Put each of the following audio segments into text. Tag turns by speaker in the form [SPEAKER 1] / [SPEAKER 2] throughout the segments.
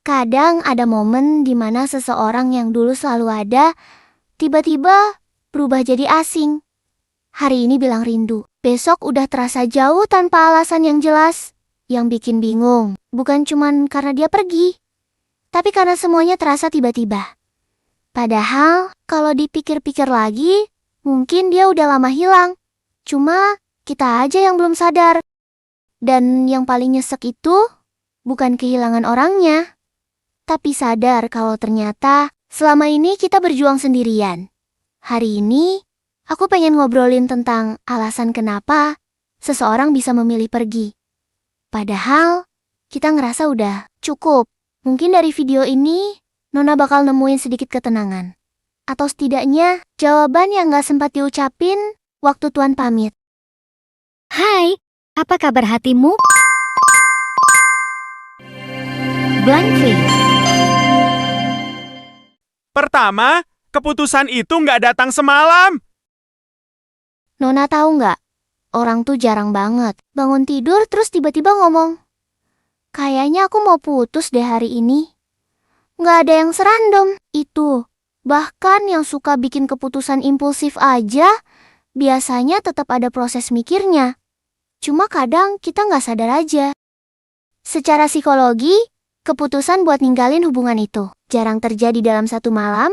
[SPEAKER 1] Kadang ada momen di mana seseorang yang dulu selalu ada, tiba-tiba berubah jadi asing. Hari ini bilang rindu, besok udah terasa jauh tanpa alasan yang jelas. Yang bikin bingung, bukan cuman karena dia pergi, tapi karena semuanya terasa tiba-tiba. Padahal, kalau dipikir-pikir lagi, mungkin dia udah lama hilang. Cuma, kita aja yang belum sadar. Dan yang paling nyesek itu, bukan kehilangan orangnya, tapi sadar kalau ternyata selama ini kita berjuang sendirian. Hari ini, aku pengen ngobrolin tentang alasan kenapa seseorang bisa memilih pergi. Padahal, kita ngerasa udah cukup. Mungkin dari video ini, Nona bakal nemuin sedikit ketenangan. Atau setidaknya, jawaban yang gak sempat diucapin waktu Tuan pamit.
[SPEAKER 2] Hai, apa kabar hatimu? Blank face.
[SPEAKER 3] Pertama, keputusan itu nggak datang semalam.
[SPEAKER 1] Nona tahu nggak? Orang tuh jarang banget bangun tidur terus tiba-tiba ngomong, kayaknya aku mau putus deh hari ini. Nggak ada yang serandom itu. Bahkan yang suka bikin keputusan impulsif aja, biasanya tetap ada proses mikirnya. Cuma kadang kita nggak sadar aja. Secara psikologi, keputusan buat ninggalin hubungan itu jarang terjadi dalam satu malam.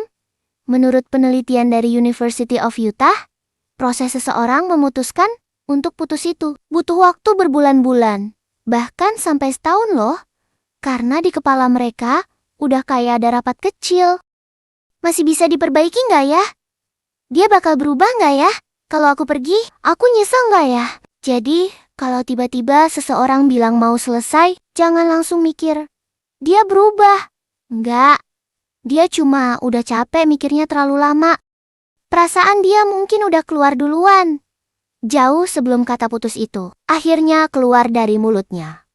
[SPEAKER 1] Menurut penelitian dari University of Utah, proses seseorang memutuskan untuk putus itu butuh waktu berbulan-bulan, bahkan sampai setahun loh. Karena di kepala mereka udah kayak ada rapat kecil. Masih bisa diperbaiki nggak ya? Dia bakal berubah nggak ya? Kalau aku pergi, aku nyesel nggak ya? Jadi, kalau tiba-tiba seseorang bilang mau selesai, jangan langsung mikir, dia berubah. Enggak, dia cuma udah capek mikirnya terlalu lama. Perasaan dia mungkin udah keluar duluan. Jauh sebelum kata putus itu akhirnya keluar dari mulutnya.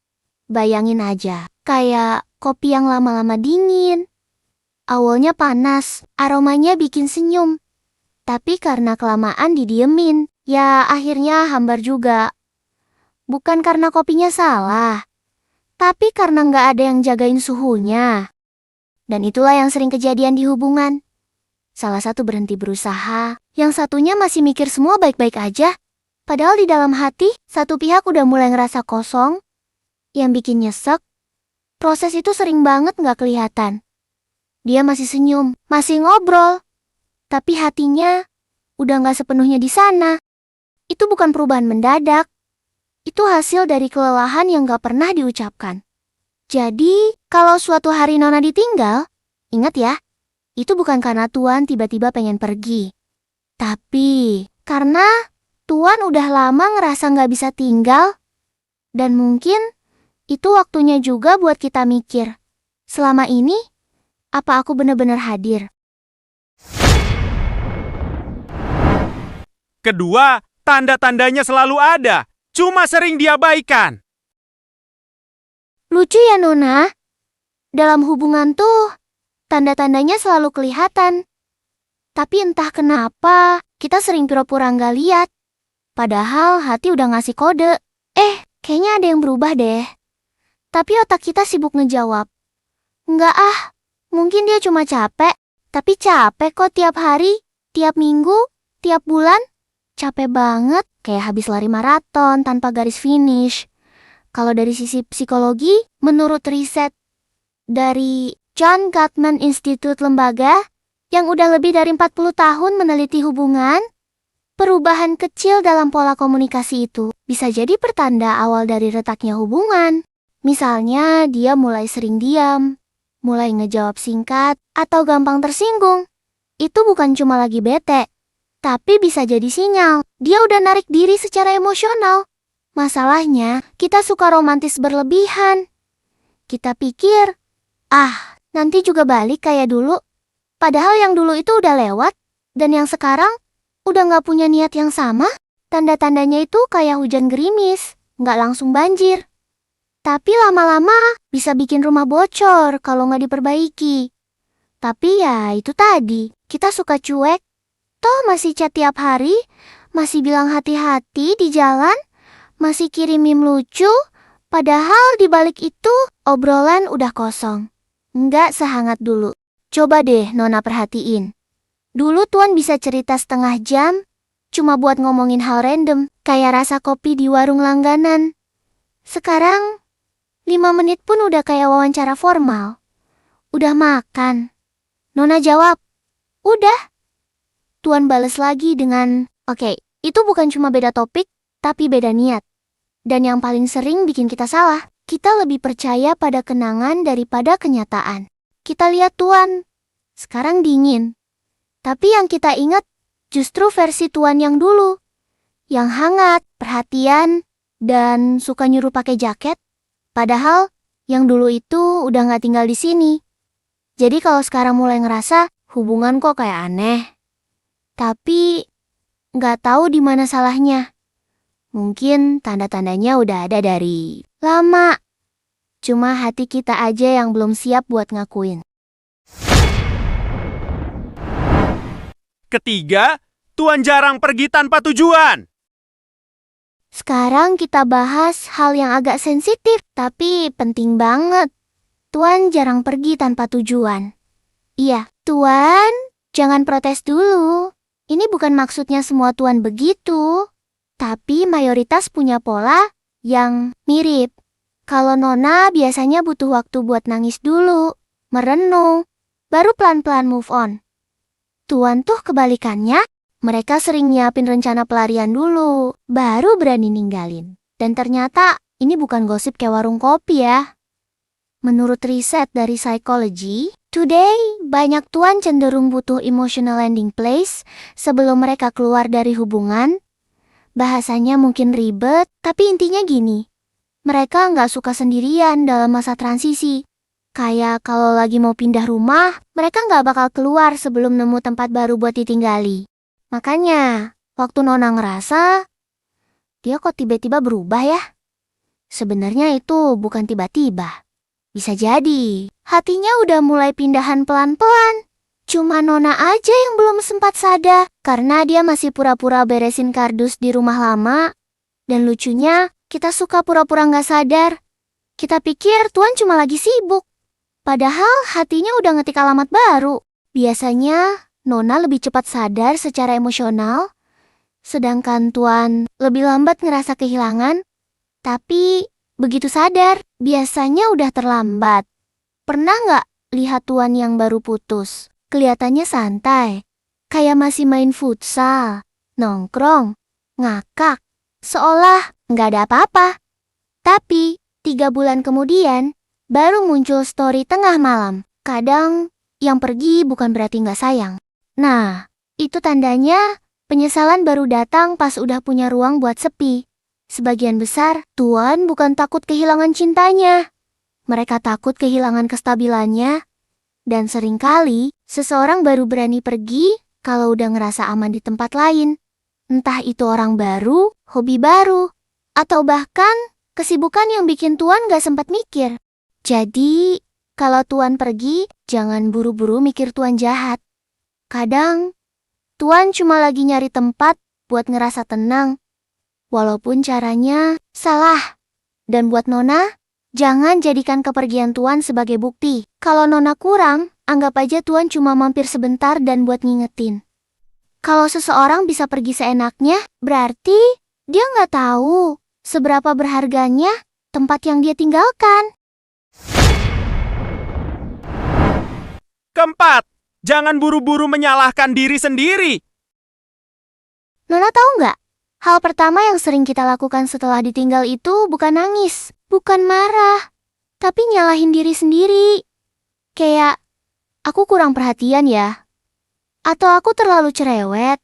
[SPEAKER 1] Bayangin aja, kayak kopi yang lama-lama dingin. Awalnya panas, aromanya bikin senyum. Tapi karena kelamaan didiemin, ya akhirnya hambar juga. Bukan karena kopinya salah, tapi karena nggak ada yang jagain suhunya. Dan itulah yang sering kejadian di hubungan. Salah satu berhenti berusaha, yang satunya masih mikir semua baik-baik aja. Padahal di dalam hati, satu pihak udah mulai ngerasa kosong. Yang bikin nyesek, proses itu sering banget nggak kelihatan. Dia masih senyum, masih ngobrol. Tapi hatinya udah nggak sepenuhnya di sana. Itu bukan perubahan mendadak. Itu hasil dari kelelahan yang nggak pernah diucapkan. Jadi, kalau suatu hari Nona ditinggal, ingat ya, itu bukan karena Tuan tiba-tiba pengen pergi. Tapi, karena Tuan udah lama ngerasa nggak bisa tinggal. Dan mungkin, itu waktunya juga buat kita mikir. Selama ini, apa aku benar-benar hadir?
[SPEAKER 3] Kedua, tanda-tandanya selalu ada, cuma sering diabaikan.
[SPEAKER 1] Lucu ya Nona? Dalam hubungan tuh, tanda-tandanya selalu kelihatan. Tapi entah kenapa, kita sering pura-pura nggak lihat. Padahal hati udah ngasih kode. Kayaknya ada yang berubah deh. Tapi otak kita sibuk ngejawab. Nggak mungkin dia cuma capek. Tapi capek kok tiap hari, tiap minggu, tiap bulan. Capek banget, kayak habis lari maraton tanpa garis finish. Kalau dari sisi psikologi, menurut riset dari John Gottman Institute lembaga, yang udah lebih dari 40 tahun meneliti hubungan, perubahan kecil dalam pola komunikasi itu bisa jadi pertanda awal dari retaknya hubungan. Misalnya, dia mulai sering diam, mulai ngejawab singkat, atau gampang tersinggung. Itu bukan cuma lagi bete, tapi bisa jadi sinyal dia udah narik diri secara emosional. Masalahnya, kita suka romantis berlebihan. Kita pikir, nanti juga balik kayak dulu. Padahal yang dulu itu udah lewat, dan yang sekarang udah nggak punya niat yang sama. Tanda-tandanya itu kayak hujan gerimis, nggak langsung banjir. Tapi lama-lama bisa bikin rumah bocor kalau nggak diperbaiki. Tapi ya itu tadi, kita suka cuek. Toh masih chat tiap hari, masih bilang hati-hati di jalan, masih kirim meme lucu, padahal di balik itu obrolan udah kosong. Nggak sehangat dulu. Coba deh Nona perhatiin. Dulu Tuan bisa cerita setengah jam, cuma buat ngomongin hal random, kayak rasa kopi di warung langganan. Sekarang, 5 menit pun udah kayak wawancara formal. Udah makan? Nona jawab, udah. Tuan bales lagi dengan, oke, itu bukan cuma beda topik, tapi beda niat. Dan yang paling sering bikin kita salah, kita lebih percaya pada kenangan daripada kenyataan. Kita lihat Tuan, sekarang dingin. Tapi yang kita ingat justru versi Tuan yang dulu. Yang hangat, perhatian, dan suka nyuruh pakai jaket. Padahal yang dulu itu udah nggak tinggal di sini. Jadi kalau sekarang mulai ngerasa hubungan kok kayak aneh. Tapi nggak tahu di mana salahnya. Mungkin tanda-tandanya udah ada dari lama. Cuma hati kita aja yang belum siap buat ngakuin.
[SPEAKER 3] Ketiga, Tuan jarang pergi tanpa tujuan.
[SPEAKER 1] Sekarang kita bahas hal yang agak sensitif, tapi penting banget. Tuan jarang pergi tanpa tujuan. Iya, Tuan, jangan protes dulu. Ini bukan maksudnya semua Tuan begitu. Tapi mayoritas punya pola yang mirip. Kalau Nona biasanya butuh waktu buat nangis dulu, merenung, baru pelan-pelan move on. Tuan tuh kebalikannya, mereka sering nyiapin rencana pelarian dulu, baru berani ninggalin. Dan ternyata ini bukan gosip kayak warung kopi ya. Menurut riset dari Psychology, today banyak Tuan cenderung butuh emotional landing place sebelum mereka keluar dari hubungan. Bahasanya mungkin ribet, tapi intinya gini. Mereka nggak suka sendirian dalam masa transisi. Kayak kalau lagi mau pindah rumah, mereka nggak bakal keluar sebelum nemu tempat baru buat ditinggali. Makanya, waktu Nona ngerasa, dia kok tiba-tiba berubah ya? Sebenarnya itu bukan tiba-tiba. Bisa jadi, hatinya udah mulai pindahan pelan-pelan. Cuma Nona aja yang belum sempat sadar, karena dia masih pura-pura beresin kardus di rumah lama. Dan lucunya, kita suka pura-pura nggak sadar. Kita pikir Tuan cuma lagi sibuk. Padahal hatinya udah ngetik alamat baru. Biasanya, Nona lebih cepat sadar secara emosional, sedangkan Tuan lebih lambat ngerasa kehilangan. Tapi, begitu sadar, biasanya udah terlambat. Pernah nggak lihat Tuan yang baru putus? Kelihatannya santai, kayak masih main futsal, nongkrong, ngakak, seolah nggak ada apa-apa. Tapi, 3 bulan kemudian, baru muncul story tengah malam. Kadang, yang pergi bukan berarti nggak sayang. Nah, itu tandanya penyesalan baru datang pas udah punya ruang buat sepi. Sebagian besar, Tuan bukan takut kehilangan cintanya. Mereka takut kehilangan kestabilannya. Dan seringkali, seseorang baru berani pergi kalau udah ngerasa aman di tempat lain. Entah itu orang baru, hobi baru, atau bahkan kesibukan yang bikin Tuan gak sempat mikir. Jadi, kalau Tuan pergi, jangan buru-buru mikir Tuan jahat. Kadang, Tuan cuma lagi nyari tempat buat ngerasa tenang. Walaupun caranya salah. Dan buat Nona, jangan jadikan kepergian Tuan sebagai bukti. Kalau Nona kurang, anggap aja Tuan cuma mampir sebentar dan buat ngingetin. Kalau seseorang bisa pergi seenaknya, berarti dia nggak tahu seberapa berharganya tempat yang dia tinggalkan.
[SPEAKER 3] Keempat, jangan buru-buru menyalahkan diri sendiri.
[SPEAKER 1] Nona tahu nggak? Hal pertama yang sering kita lakukan setelah ditinggal itu bukan nangis, bukan marah, tapi nyalahin diri sendiri. Kayak, aku kurang perhatian ya. Atau aku terlalu cerewet.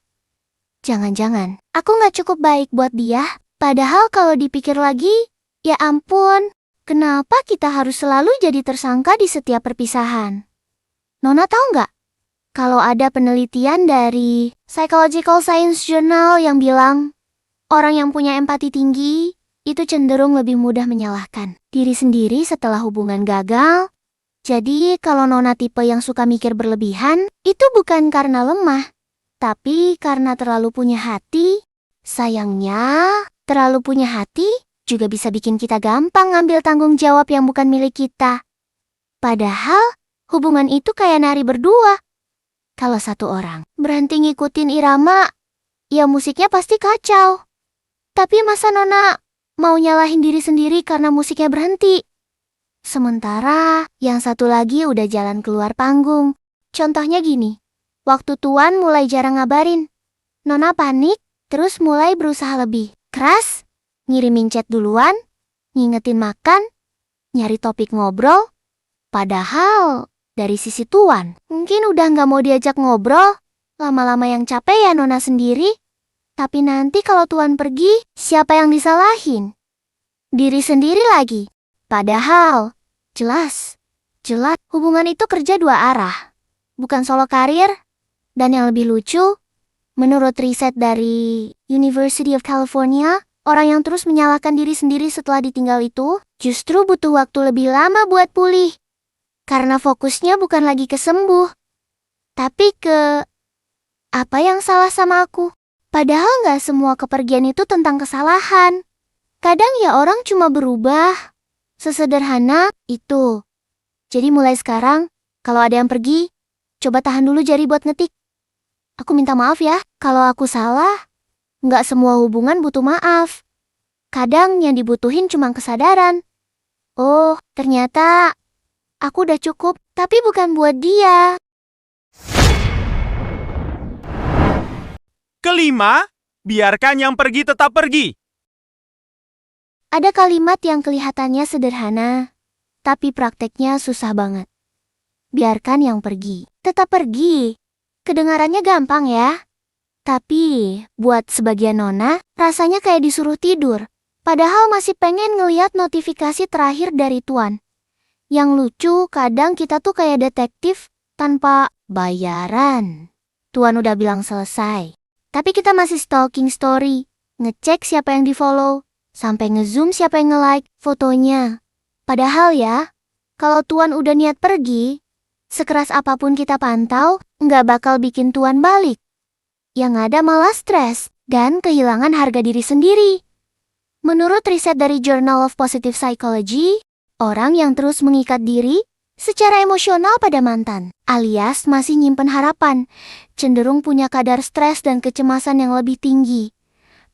[SPEAKER 1] Jangan-jangan, aku nggak cukup baik buat dia. Padahal kalau dipikir lagi, ya ampun, kenapa kita harus selalu jadi tersangka di setiap perpisahan? Nona tahu nggak? Kalau ada penelitian dari Psychological Science Journal yang bilang, orang yang punya empati tinggi itu cenderung lebih mudah menyalahkan diri sendiri setelah hubungan gagal. Jadi kalau Nona tipe yang suka mikir berlebihan, itu bukan karena lemah, tapi karena terlalu punya hati. Sayangnya, terlalu punya hati juga bisa bikin kita gampang ngambil tanggung jawab yang bukan milik kita. Padahal, Hubungan itu kayak nari berdua. Kalau satu orang berhenti ngikutin irama, ya musiknya pasti kacau. Tapi masa Nona mau nyalahin diri sendiri karena musiknya berhenti? Sementara yang satu lagi udah jalan keluar panggung. Contohnya gini, waktu Tuan mulai jarang ngabarin, Nona panik, terus mulai berusaha lebih keras, ngirimin chat duluan, ngingetin makan, nyari topik ngobrol. Padahal dari sisi Tuan, mungkin udah nggak mau diajak ngobrol. Lama-lama yang capek ya Nona sendiri. Tapi nanti kalau Tuan pergi, siapa yang disalahin? Diri sendiri lagi. Padahal, jelas hubungan itu kerja dua arah. Bukan solo karir. Dan yang lebih lucu, menurut riset dari University of California, orang yang terus menyalahkan diri sendiri setelah ditinggal itu justru butuh waktu lebih lama buat pulih. Karena fokusnya bukan lagi ke sembuh, tapi ke apa yang salah sama aku. Padahal gak semua kepergian itu tentang kesalahan. Kadang ya orang cuma berubah. Sesederhana itu. Jadi mulai sekarang, kalau ada yang pergi, coba tahan dulu jari buat ngetik. Aku minta maaf ya, kalau aku salah. Gak semua hubungan butuh maaf. Kadang yang dibutuhin cuma kesadaran. Oh, ternyata aku udah cukup, tapi bukan buat dia.
[SPEAKER 3] Kelima, biarkan yang pergi tetap pergi.
[SPEAKER 1] Ada kalimat yang kelihatannya sederhana, tapi prakteknya susah banget. Biarkan yang pergi tetap pergi. Kedengarannya gampang ya. Tapi buat sebagian Nona, rasanya kayak disuruh tidur. Padahal masih pengen ngeliat notifikasi terakhir dari Tuan. Yang lucu, kadang kita tuh kayak detektif tanpa bayaran. Tuan udah bilang selesai. Tapi kita masih stalking story, ngecek siapa yang di-follow, sampai ngezoom siapa yang nge-like fotonya. Padahal ya, kalau Tuan udah niat pergi, sekeras apapun kita pantau, nggak bakal bikin Tuan balik. Yang ada malah stres dan kehilangan harga diri sendiri. Menurut riset dari Journal of Positive Psychology, orang yang terus mengikat diri secara emosional pada mantan, alias masih nyimpen harapan, cenderung punya kadar stres dan kecemasan yang lebih tinggi.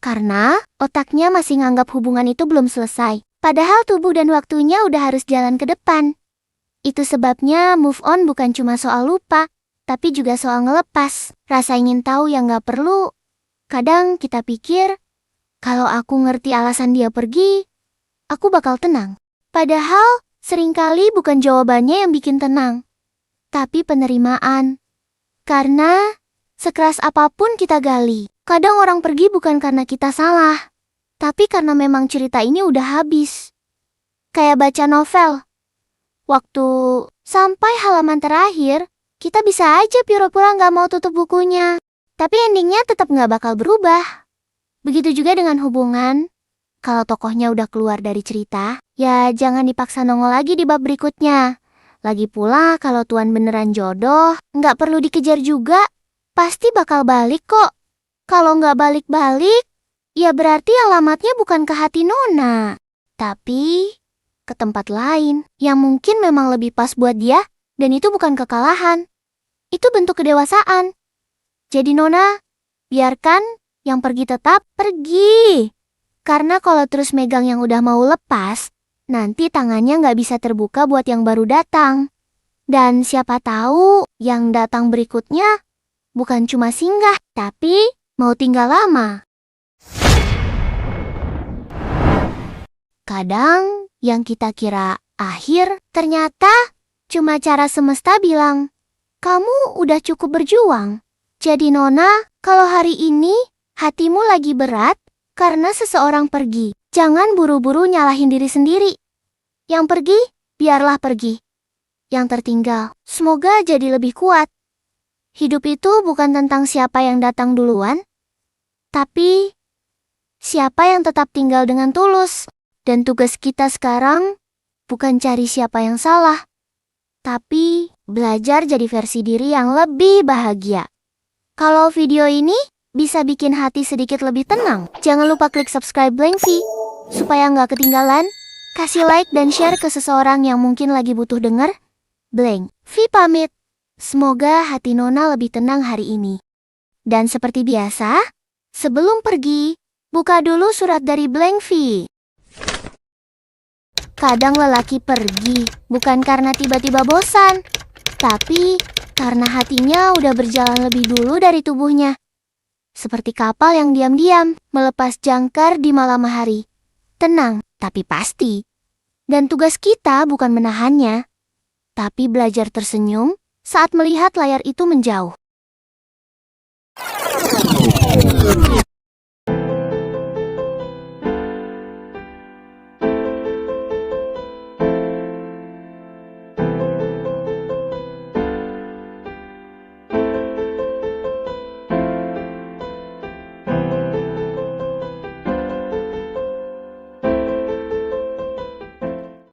[SPEAKER 1] Karena otaknya masih nganggap hubungan itu belum selesai, padahal tubuh dan waktunya udah harus jalan ke depan. Itu sebabnya move on bukan cuma soal lupa, tapi juga soal ngelepas, rasa ingin tahu yang gak perlu. Kadang kita pikir, kalau aku ngerti alasan dia pergi, aku bakal tenang. Padahal, seringkali bukan jawabannya yang bikin tenang, tapi penerimaan. Karena, sekeras apapun kita gali, kadang orang pergi bukan karena kita salah, tapi karena memang cerita ini udah habis. Kayak baca novel. Waktu sampai halaman terakhir, kita bisa aja pura-pura nggak mau tutup bukunya. Tapi endingnya tetap nggak bakal berubah. Begitu juga dengan hubungan. Kalau tokohnya udah keluar dari cerita, ya jangan dipaksa nongol lagi di bab berikutnya. Lagi pula kalau Tuan beneran jodoh, nggak perlu dikejar juga. Pasti bakal balik kok. Kalau nggak balik-balik, ya berarti alamatnya bukan ke hati Nona, tapi ke tempat lain yang mungkin memang lebih pas buat dia, dan itu bukan kekalahan. Itu bentuk kedewasaan. Jadi Nona, biarkan yang pergi tetap pergi. Karena kalau terus megang yang udah mau lepas, nanti tangannya nggak bisa terbuka buat yang baru datang. Dan siapa tahu yang datang berikutnya bukan cuma singgah, tapi mau tinggal lama. Kadang yang kita kira akhir ternyata cuma cara semesta bilang, kamu udah cukup berjuang. Jadi Nona, kalau hari ini hatimu lagi berat karena seseorang pergi, jangan buru-buru nyalahin diri sendiri. Yang pergi, biarlah pergi. Yang tertinggal, semoga jadi lebih kuat. Hidup itu bukan tentang siapa yang datang duluan, tapi siapa yang tetap tinggal dengan tulus. Dan tugas kita sekarang bukan cari siapa yang salah, tapi belajar jadi versi diri yang lebih bahagia. Kalau video ini bisa bikin hati sedikit lebih tenang, jangan lupa klik subscribe Blankfi supaya nggak ketinggalan. Kasih like dan share ke seseorang yang mungkin lagi butuh denger. Blank, V pamit. Semoga hati Nona lebih tenang hari ini. Dan seperti biasa, sebelum pergi, buka dulu surat dari Blank V. Kadang lelaki pergi, bukan karena tiba-tiba bosan, tapi karena hatinya udah berjalan lebih dulu dari tubuhnya. Seperti kapal yang diam-diam melepas jangkar di malam hari. Tenang, tapi pasti. Dan tugas kita bukan menahannya, tapi belajar tersenyum saat melihat layar itu menjauh.